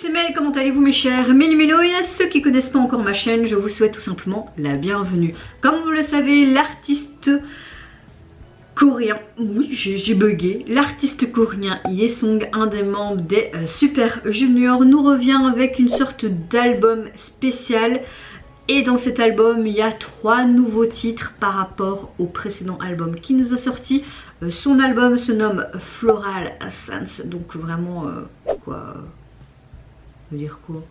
c'est Mel, comment allez-vous mes chers Méli-Mélo, et à ceux qui connaissent pas encore ma chaîne, je vous souhaite tout simplement la bienvenue. Comme vous le savez, l'artiste coréen, oui j'ai bugué, l'artiste coréen Yesong, un des membres des Super Junior, nous revient avec une sorte d'album spécial. Et dans cet album, il y a 3 nouveaux titres par rapport au précédent album qui nous a sorti. Son album se nomme Floral Essence, donc vraiment quoi, ça veut dire quoi?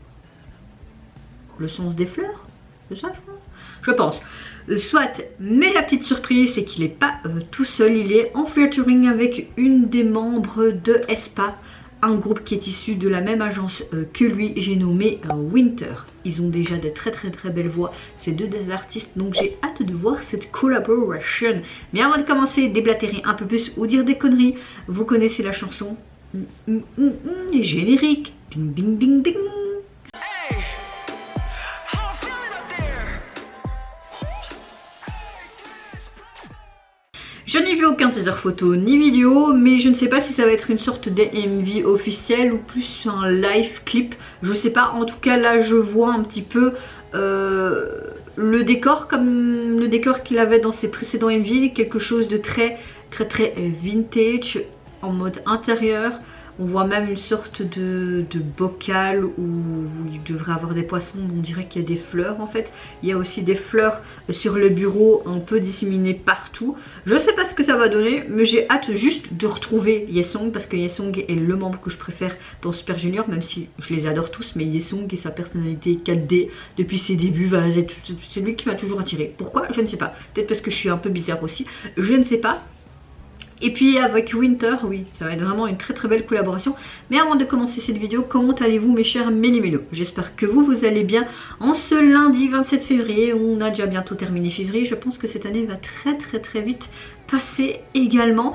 Le sens des fleurs? C'est ça je pense. Soit, mais la petite surprise c'est qu'il n'est pas tout seul, il est en featuring avec une des membres de aespa, un groupe qui est issu de la même agence que lui, j'ai nommé Winter. Ils ont déjà de très belles voix, ces deux des artistes, donc j'ai hâte de voir cette collaboration. Mais avant de commencer, déblatérer un peu plus ou dire des conneries, vous connaissez la chanson générique, ding ding ding ding. Je n'ai vu aucun teaser photo ni vidéo, mais je ne sais pas si ça va être une sorte d'MV officiel ou plus un live clip. Je sais pas, en tout cas là je vois un petit peu le décor comme le décor qu'il avait dans ses précédents MV, quelque chose de très vintage en mode intérieur. On voit même une sorte de bocal où il devrait avoir des poissons, on dirait qu'il y a des fleurs en fait. Il y a aussi des fleurs sur le bureau un peu disséminées partout. Je ne sais pas ce que ça va donner, mais j'ai hâte juste de retrouver Yesong parce que Yesong est le membre que je préfère dans Super Junior, même si je les adore tous, mais Yesong et sa personnalité 4D depuis ses débuts, c'est lui qui m'a toujours attiré. Pourquoi? Je ne sais pas. Peut-être parce que je suis un peu bizarre aussi, je ne sais pas. Et puis avec Winter, oui, ça va être vraiment une très belle collaboration. Mais avant de commencer cette vidéo, comment allez-vous mes chers Méli-Mélo? J'espère que vous allez bien. En ce lundi 27 février, on a déjà bientôt terminé février. Je pense que cette année va très vite passer également.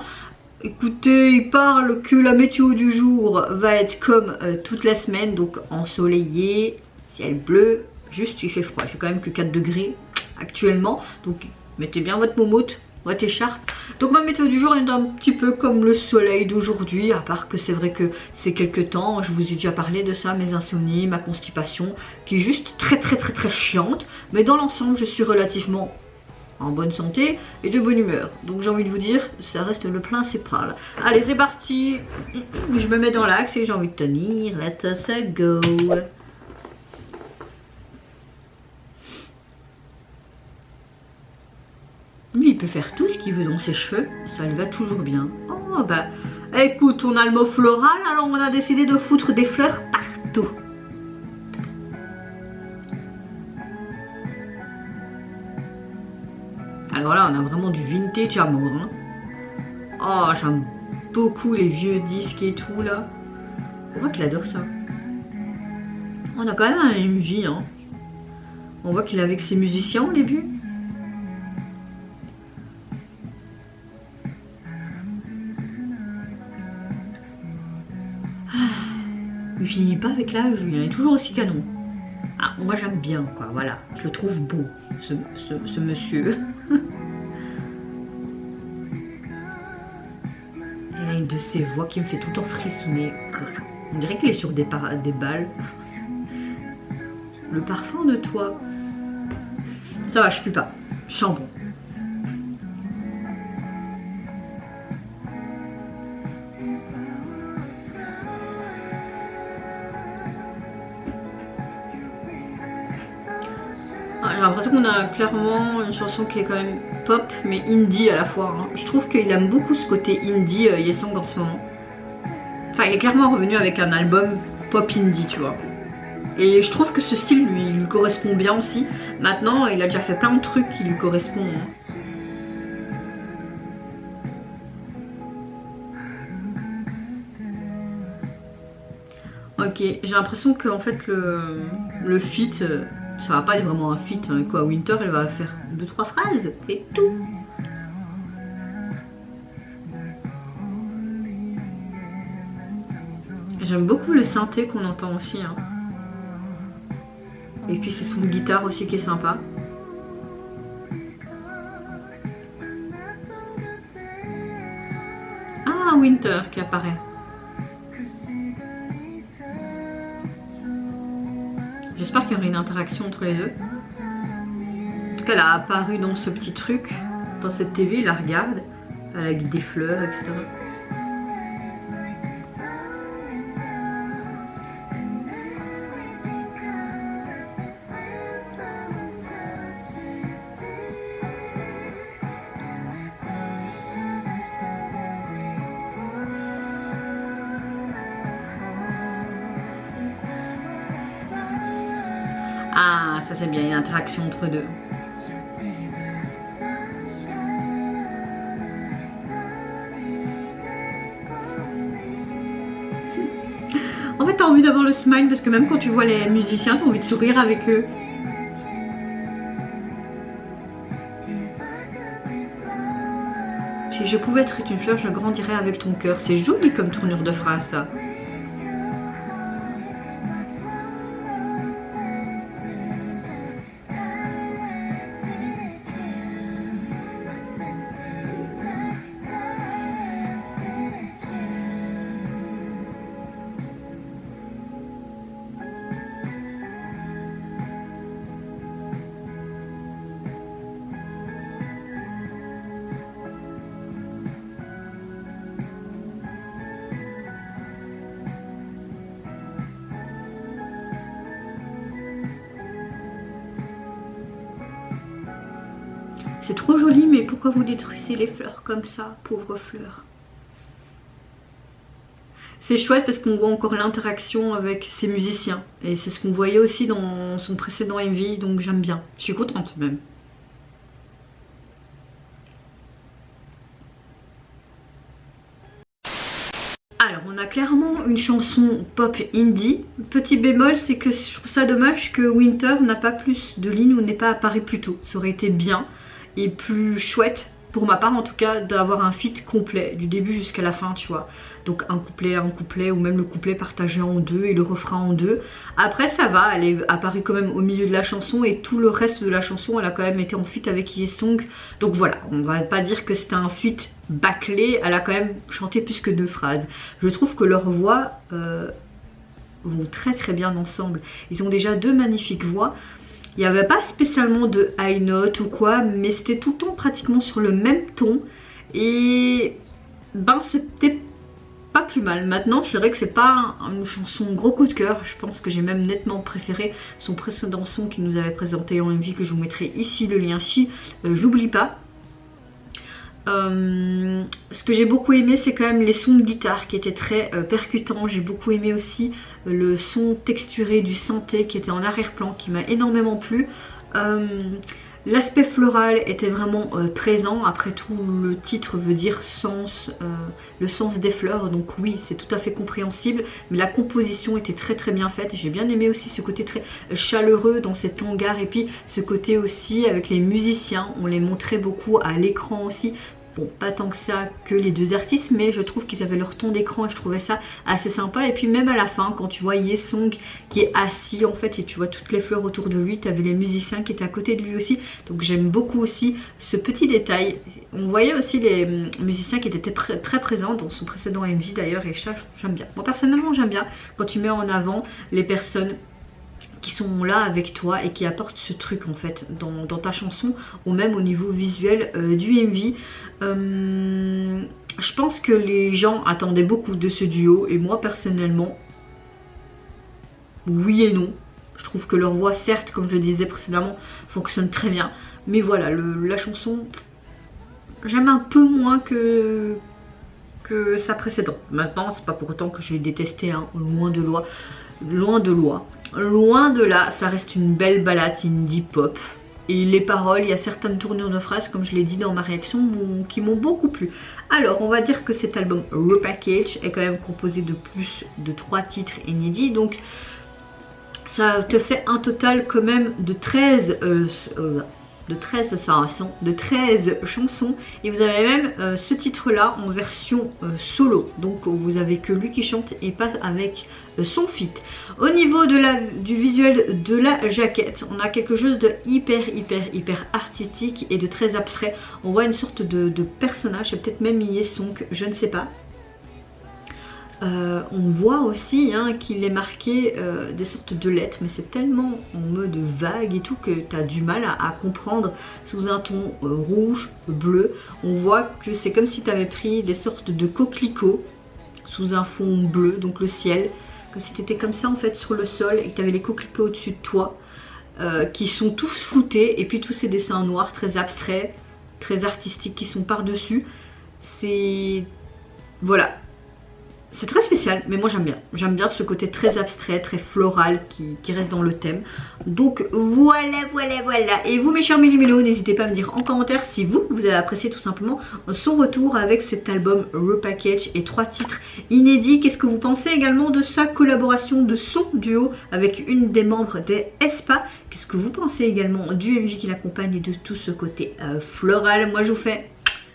Écoutez, il parle que la météo du jour va être comme toute la semaine, donc ensoleillé, ciel bleu, juste il fait froid. Il fait quand même que 4 degrés actuellement, donc mettez bien votre moumoute, votre écharpe. Donc ma météo du jour est un petit peu comme le soleil d'aujourd'hui, à part que c'est vrai que c'est quelques temps, je vous ai déjà parlé de ça, mes insomnies, ma constipation, qui est juste très chiante, mais dans l'ensemble je suis relativement en bonne santé et de bonne humeur. Donc j'ai envie de vous dire, ça reste le principal. Allez c'est parti, je me mets dans l'axe et j'ai envie de tenir, let us go. Lui, il peut faire tout ce qu'il veut dans ses cheveux, ça lui va toujours bien. Oh bah, écoute, on a le mot floral, alors on a décidé de foutre des fleurs partout. Alors là, on a vraiment du vintage à mort. Hein. Oh, j'aime beaucoup les vieux disques et tout là. On voit qu'il adore ça. On a quand même un MV, hein. On voit qu'il est avec ses musiciens au début. Il finit pas avec l'âge, il est toujours aussi canon. Ah, moi j'aime bien quoi, voilà. Je le trouve beau, ce monsieur. Il a une de ses voix qui me fait tout le temps frissonner. On dirait qu'il est sur des balles. Le parfum de toi. Ça va, je pue pas. Je sens bon. J'ai l'impression qu'on a clairement une chanson qui est quand même pop mais indie à la fois. Hein. Je trouve qu'il aime beaucoup ce côté indie Yesong en ce moment. Enfin il est clairement revenu avec un album pop indie tu vois. Et je trouve que ce style lui correspond bien aussi. Maintenant il a déjà fait plein de trucs qui lui correspondent. Hein. Ok, j'ai l'impression que en fait le feat... ça va pas être vraiment un feat, hein. Quoi, Winter elle va faire 2-3 phrases, c'est tout. J'aime beaucoup le synthé qu'on entend aussi. Hein. Et puis c'est son guitare aussi qui est sympa. Ah, Winter qui apparaît. J'espère qu'il y aura une interaction entre les deux. En tout cas, elle a apparu dans ce petit truc, dans cette TV, il la regarde, avec des fleurs, etc. Ah, ça c'est bien, il y a une interaction entre deux. En fait, t'as envie d'avoir le smile parce que même quand tu vois les musiciens, t'as envie de sourire avec eux. Si je pouvais être une fleur, je grandirais avec ton cœur. C'est joli comme tournure de phrase, ça. C'est trop joli, mais pourquoi vous détruisez les fleurs comme ça, pauvres fleurs? C'est chouette parce qu'on voit encore l'interaction avec ses musiciens. Et c'est ce qu'on voyait aussi dans son précédent MV, donc j'aime bien. Je suis contente même. Alors, on a clairement une chanson pop indie. Petit bémol, c'est que je trouve ça dommage que Winter n'a pas plus de lignes ou n'est pas apparu plus tôt. Ça aurait été bien et plus chouette, pour ma part en tout cas, d'avoir un feat complet, du début jusqu'à la fin, tu vois. Donc un couplet, ou même le couplet partagé en deux et le refrain en deux. Après ça va, elle est apparue quand même au milieu de la chanson et tout le reste de la chanson, elle a quand même été en feat avec Yesong. Donc voilà, on va pas dire que c'était un feat bâclé, elle a quand même chanté plus que 2 phrases. Je trouve que leurs voix vont très très bien ensemble. Ils ont déjà 2 magnifiques voix. Il n'y avait pas spécialement de high note ou quoi, mais c'était tout le temps pratiquement sur le même ton. Et ben c'était pas plus mal. Maintenant, c'est vrai que c'est pas une chanson gros coup de cœur. Je pense que j'ai même nettement préféré son précédent son qu'il nous avait présenté en MV, que je vous mettrai ici le lien si j'oublie pas. Ce que j'ai beaucoup aimé, c'est quand même les sons de guitare qui étaient très percutants. J'ai beaucoup aimé aussi le son texturé du synthé qui était en arrière-plan, qui m'a énormément plu. L'aspect floral était vraiment présent. Après tout, le titre veut dire sens, le sens des fleurs, donc oui, c'est tout à fait compréhensible. Mais la composition était très très bien faite. J'ai bien aimé aussi ce côté très chaleureux dans cet hangar, et puis ce côté aussi avec les musiciens. On les montrait beaucoup à l'écran aussi. Bon, pas tant que ça que les 2 artistes, mais je trouve qu'ils avaient leur ton d'écran et je trouvais ça assez sympa. Et puis même à la fin, quand tu vois Yesong qui est assis en fait et tu vois toutes les fleurs autour de lui, tu avais les musiciens qui étaient à côté de lui aussi. Donc j'aime beaucoup aussi ce petit détail. On voyait aussi les musiciens qui étaient très présents dans son précédent MV d'ailleurs, et ça j'aime bien. Moi personnellement j'aime bien quand tu mets en avant les personnes qui sont là avec toi et qui apportent ce truc en fait dans ta chanson, ou même au niveau visuel du MV. Je pense que les gens attendaient beaucoup de ce duo, et moi personnellement, oui et non. Je trouve que leur voix, certes, comme je le disais précédemment, fonctionne très bien, mais voilà, la chanson, j'aime un peu moins que sa précédente. Maintenant, c'est pas pour autant que je l'ai détesté, hein, loin de là. Loin de là, ça reste une belle ballade indie pop. Et les paroles, il y a certaines tournures de phrases, comme je l'ai dit dans ma réaction, qui m'ont beaucoup plu. Alors, on va dire que cet album Repackage est quand même composé de plus de 3 titres inédits. Donc, ça te fait un total quand même de 13 chansons, et vous avez même ce titre là en version solo, donc vous avez que lui qui chante et pas avec son feat. Au niveau du visuel de la jaquette, on a quelque chose de hyper artistique et de très abstrait. On voit une sorte de personnage, peut-être même Yesong, je ne sais pas. On voit aussi hein, qu'il est marqué des sortes de lettres, mais c'est tellement en mode vague et tout que tu as du mal à comprendre sous un ton rouge, bleu. On voit que c'est comme si tu avais pris des sortes de coquelicots sous un fond bleu, donc le ciel, comme si tu étais comme ça en fait sur le sol et que tu avais les coquelicots au-dessus de toi qui sont tous floutés et puis tous ces dessins noirs très abstraits, très artistiques qui sont par-dessus. C'est... voilà. C'est très spécial, mais moi j'aime bien. J'aime bien ce côté très abstrait, très floral qui reste dans le thème. Donc voilà. Et vous mes chers Méli-Mélos, n'hésitez pas à me dire en commentaire si vous avez apprécié tout simplement son retour avec cet album Repackage et 3 titres inédits. Qu'est-ce que vous pensez également de sa collaboration de son duo avec une des membres des aespa? Qu'est-ce que vous pensez également du MV qui l'accompagne et de tout ce côté floral? Moi je vous fais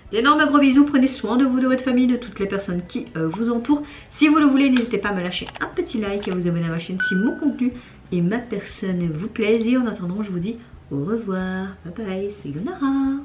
d'énormes gros bisous, prenez soin de vous, de votre famille, de toutes les personnes qui vous entourent. Si vous le voulez, n'hésitez pas à me lâcher un petit like et à vous abonner à ma chaîne si mon contenu et ma personne vous plaisent. Et en attendant, je vous dis au revoir, bye bye, c'est Sayonara.